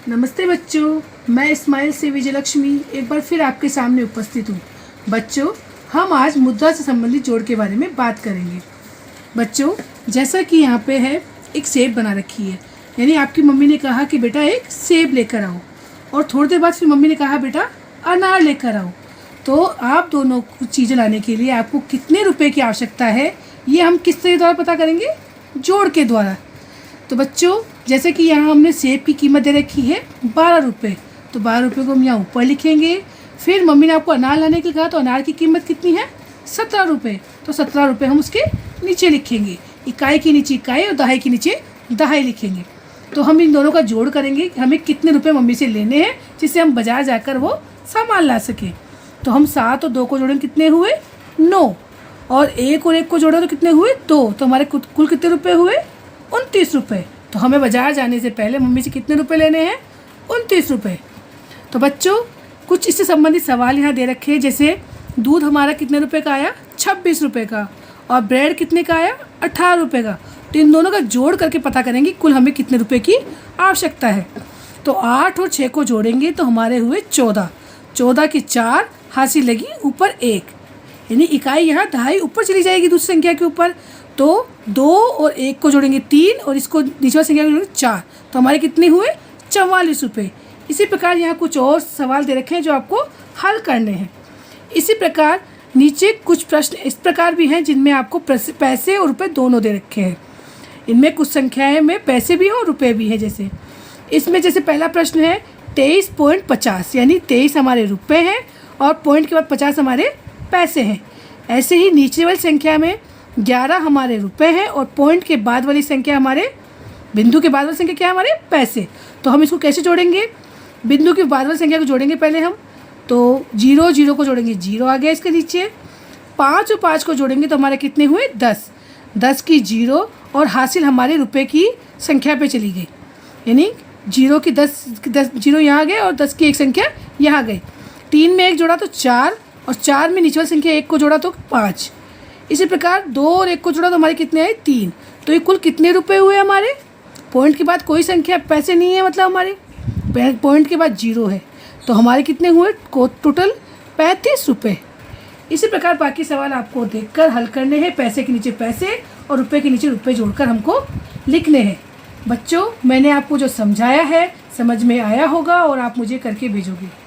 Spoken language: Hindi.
नमस्ते बच्चों, मैं इस्माइल से विजयलक्ष्मी एक बार फिर आपके सामने उपस्थित हूँ। बच्चों, हम आज मुद्रा से संबंधित जोड़ के बारे में बात करेंगे। बच्चों, जैसा कि यहाँ पे है एक सेब बना रखी है, यानी आपकी मम्मी ने कहा कि बेटा एक सेब लेकर आओ, और थोड़ी देर बाद फिर मम्मी ने कहा बेटा अनार लेकर आओ। तो आप दोनों चीज़ें लाने के लिए आपको कितने रुपए की आवश्यकता है, ये हम किस तरह द्वारा पता करेंगे? जोड़ के द्वारा। तो बच्चों, जैसे कि यहाँ हमने सेब की कीमत दे रखी है 12 रुपये, तो 12 रुपये को हम यहाँ ऊपर लिखेंगे। फिर मम्मी ने आपको अनार लाने के लिए कहा, तो अनार की कीमत कितनी है? 17 रुपये, तो 17 रुपये हम उसके नीचे लिखेंगे। इकाई के नीचे इकाई और दहाई के नीचे दहाई लिखेंगे। तो हम इन दोनों का जोड़ करेंगे, हमें कितने रुपये मम्मी से लेने हैं जिससे हम बाज़ार जाकर वो सामान ला सकें। तो हम 7 और 2 को जोड़ेंगे, कितने हुए? 9, और 1 और 1 को जोड़ो तो कितने हुए? 2। तो हमारे कुल कितने रुपये हुए? 29 रुपये। तो हमें बाज़ार जाने से पहले मम्मी से कितने रुपए लेने हैं? 29 रुपये। तो बच्चों, कुछ इससे संबंधित सवाल यहाँ दे रखे हैं, जैसे दूध हमारा कितने रुपए का आया? 26 रुपये का, और ब्रेड कितने का आया? 18 रुपये का। तो इन दोनों का जोड़ करके पता करेंगे कुल हमें कितने रुपए की आवश्यकता है। तो 8 और 6 को जोड़ेंगे तो हमारे हुए 14। 14 की 4 हासिल लगी ऊपर 1, यानी इकाई यहाँ दहाई ऊपर चली जाएगी दूसरी संख्या के ऊपर। तो 2 और 1 को जोड़ेंगे 3, और इसको निचली संख्या को जोड़ेंगे 4, तो हमारे कितने हुए? 44 रुपये। इसी प्रकार यहाँ कुछ और सवाल दे रखे हैं जो आपको हल करने हैं। इसी प्रकार नीचे कुछ प्रश्न इस प्रकार भी हैं जिनमें आपको पैसे और रुपए दोनों दे रखे हैं। इनमें कुछ संख्याएं में पैसे भी हैं और रुपए भी हैं। जैसे इसमें जैसे पहला प्रश्न है 23.50, यानी 23 हमारे रुपए हैं और पॉइंट के बाद 50 हमारे पैसे हैं। ऐसे ही नीचे वाली संख्या में 11 हमारे रुपए हैं और पॉइंट के बाद वाली संख्या हमारे, बिंदु के बाद वाली संख्या क्या है? हमारे पैसे। तो हम इसको कैसे जोड़ेंगे? बिंदु के बाद वाली संख्या को जोड़ेंगे पहले हम, तो 0 0 को जोड़ेंगे, 0 आ गया इसके नीचे। 5 और 5 को जोड़ेंगे तो हमारे कितने हुए? 10। 10 की 0 और हासिल हमारे रुपए की संख्या पे चली गई, यानी 0 की 10 0 यहाँ गए और 10 की एक संख्या यहाँ गई। 3 में 1 जोड़ा तो 4, और 4 में नीचे वाली संख्या 1 को जोड़ा तो 5। इसी प्रकार 2 और 1 को जोड़ा तो हमारे कितने आए? 3। तो ये कुल कितने रुपए हुए हमारे? पॉइंट के बाद कोई संख्या पैसे नहीं है, मतलब हमारे पॉइंट के बाद 0 है, तो हमारे कितने हुए? टोटल 35 रुपये। इसी प्रकार बाकी सवाल आपको देखकर हल करने हैं। पैसे के नीचे पैसे और रुपए के नीचे रुपए जोड़कर हमको लिखने हैं। बच्चों, मैंने आपको जो समझाया है समझ में आया होगा और आप मुझे करके भेजोगे।